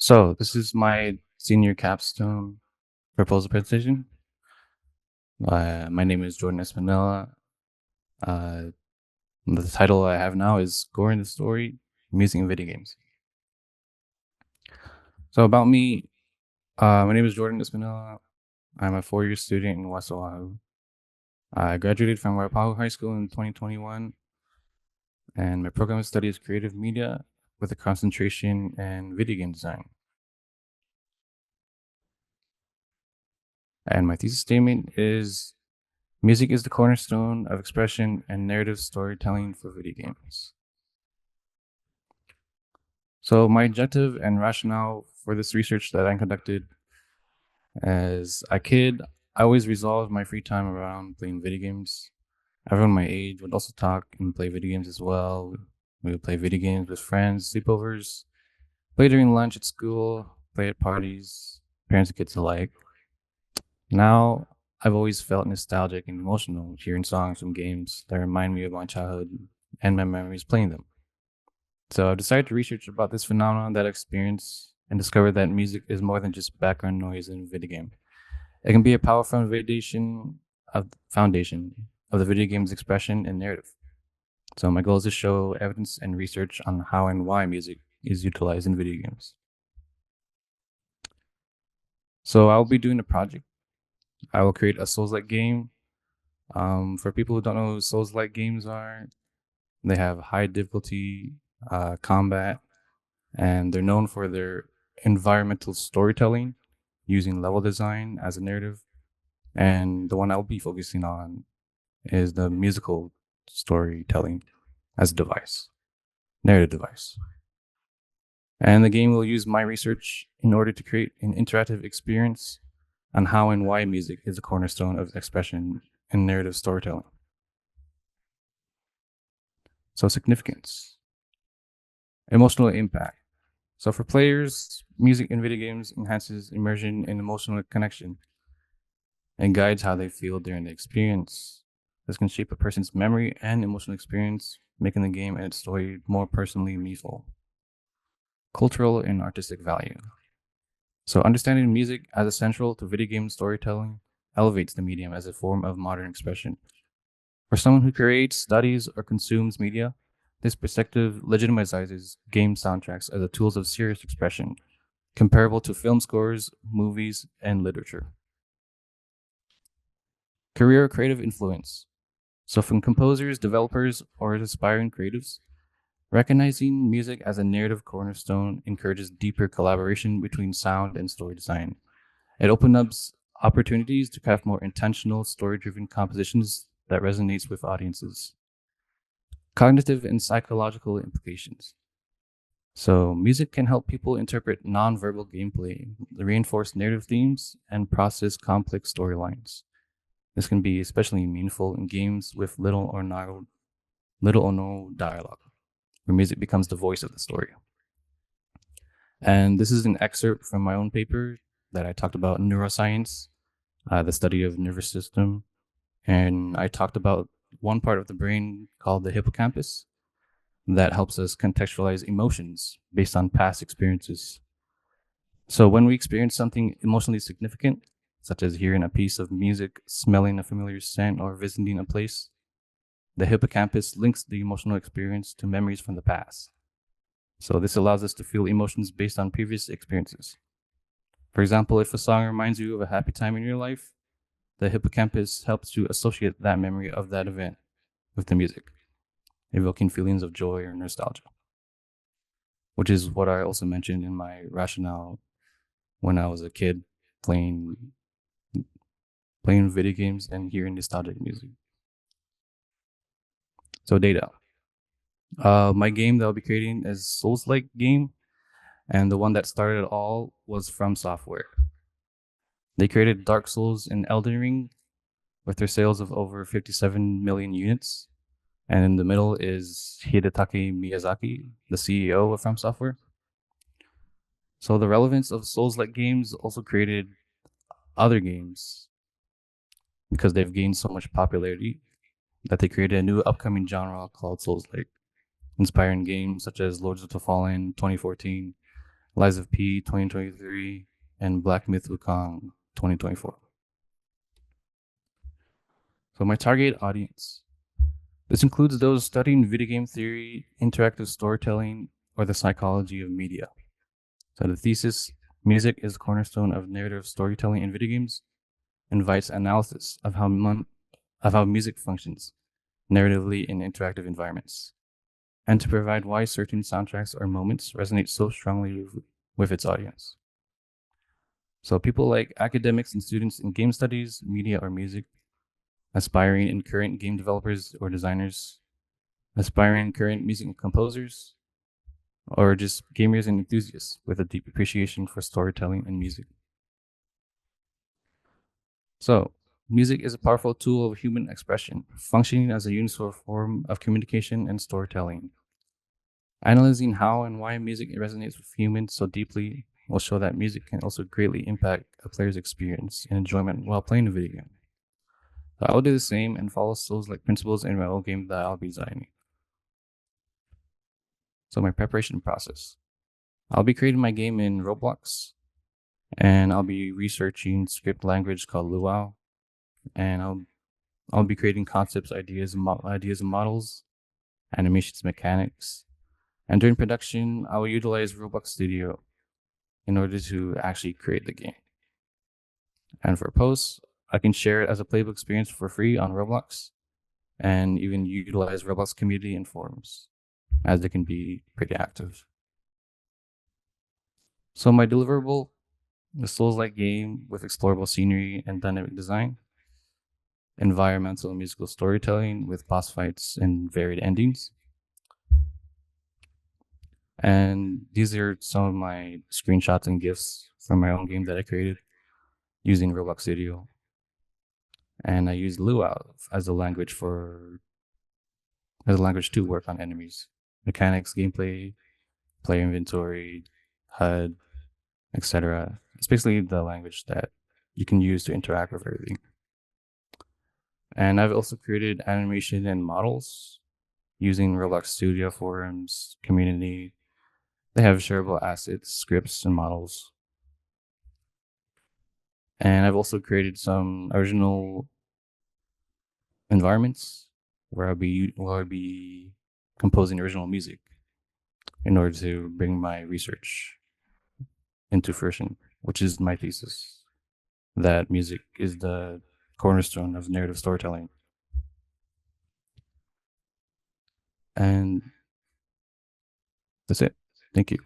So this is my senior capstone proposal presentation. My name is Jordan Espenilla. Uh, the title I have now is Scoring the Story, Music and Video Games. So about me, my name is Jordan Espenilla. I'm a four-year student in West Oahu. I graduated from Waipahu High School in 2021, and my program of study is creative media with a concentration in video game design. And my thesis statement is music is the cornerstone of expression and narrative storytelling for video games. So my objective and rationale for this research that I conducted as a kid, I always resolved my free time around playing video games. Everyone my age would also talk and play video games as well. We would play video games with friends, sleepovers, play during lunch at school, play at parties, parents and kids alike. Now, I've always felt nostalgic and emotional hearing songs from games that remind me of my childhood and my memories playing them. So I decided to research about this phenomenon that I experienced and discovered that music is more than just background noise in a video game. It can be a powerful foundation of the video game's expression and narrative. So my goal is to show evidence and research on how and why music is utilized in video games. So I'll be doing a project. I will create a Souls-like game. For people who don't know who Souls-like games are, they have high difficulty combat, and they're known for their environmental storytelling using level design as a narrative. And the one I'll be focusing on is the musical storytelling as a device, narrative device. And the game will use my research in order to create an interactive experience on how and why music is a cornerstone of expression and narrative storytelling. So significance, emotional impact. So for players, music in video games enhances immersion and emotional connection and guides how they feel during the experience. This can shape a person's memory and emotional experience, making the game and its story more personally meaningful. Cultural and artistic value. So understanding music as essential to video game storytelling elevates the medium as a form of modern expression. For someone who creates, studies, or consumes media, this perspective legitimizes game soundtracks as a tools of serious expression, comparable to film scores, movies, and literature. Career creative influence. So from composers, developers, or aspiring creatives, recognizing music as a narrative cornerstone encourages deeper collaboration between sound and story design. It opens up opportunities to craft more intentional, story-driven compositions that resonates with audiences. Cognitive and psychological implications. So, music can help people interpret nonverbal gameplay, reinforce narrative themes, and process complex storylines. This can be especially meaningful in games with little or no dialogue, where music becomes the voice of the story. And this is an excerpt from my own paper that I talked about neuroscience, the study of nervous system, and I talked about one part of the brain called the hippocampus that helps us contextualize emotions based on past experiences. So when we experience something emotionally significant, such as hearing a piece of music, smelling a familiar scent, or visiting a place, the hippocampus links the emotional experience to memories from the past. So this allows us to feel emotions based on previous experiences. For example, if a song reminds you of a happy time in your life, the hippocampus helps to associate that memory of that event with the music, evoking feelings of joy or nostalgia, which is what I also mentioned in my rationale when I was a kid playing video games and hearing nostalgic music. So data. My game that I'll be creating is Souls-like game, and the one that started it all was From Software. They created Dark Souls and Elden Ring with their sales of over 57 million units. And in the middle is Hidetaka Miyazaki, the CEO of From Software. So the relevance of Souls-like games also created other games because they've gained so much popularity that they created a new upcoming genre called Souls-like, inspiring games such as Lords of the Fallen 2014, Lies of P 2023, and Black Myth Wukong 2024. So my target audience. This includes those studying video game theory, interactive storytelling, or the psychology of media. So the thesis, music is the cornerstone of narrative storytelling in video games, invites analysis of how music functions narratively in interactive environments, and to provide why certain soundtracks or moments resonate so strongly with its audience. So people like academics and students in game studies, media, or music, aspiring and current game developers or designers, aspiring current music composers, or just gamers and enthusiasts with a deep appreciation for storytelling and music. So, music is a powerful tool of human expression, functioning as a universal form of communication and storytelling. Analyzing how and why music resonates with humans so deeply will show that music can also greatly impact a player's experience and enjoyment while playing a video game. So I will do the same and follow Souls-like principles in my own game that I'll be designing. So my preparation process. I'll be creating my game in Roblox, and I'll be researching script language called Luau, and I'll be creating concepts, ideas, and models, animations, mechanics, and during production, I will utilize Roblox Studio in order to actually create the game. And for posts, I can share it as a playbook experience for free on Roblox, and even utilize Roblox community and forums, as they can be pretty active. So my deliverable, a Souls-like game with explorable scenery and dynamic design, environmental and musical storytelling with boss fights and varied endings. And these are some of my screenshots and GIFs from my own game that I created using Roblox Studio. And I used Luau as a language to work on enemies, mechanics, gameplay, player inventory, HUD, etc. It's basically the language that you can use to interact with everything. And I've also created animation and models using Roblox Studio forums, community. They have shareable assets, scripts, and models. And I've also created some original environments where I'll be composing original music in order to bring my research into fruition, which is my thesis, that music is the cornerstone of narrative storytelling. And that's it. Thank you.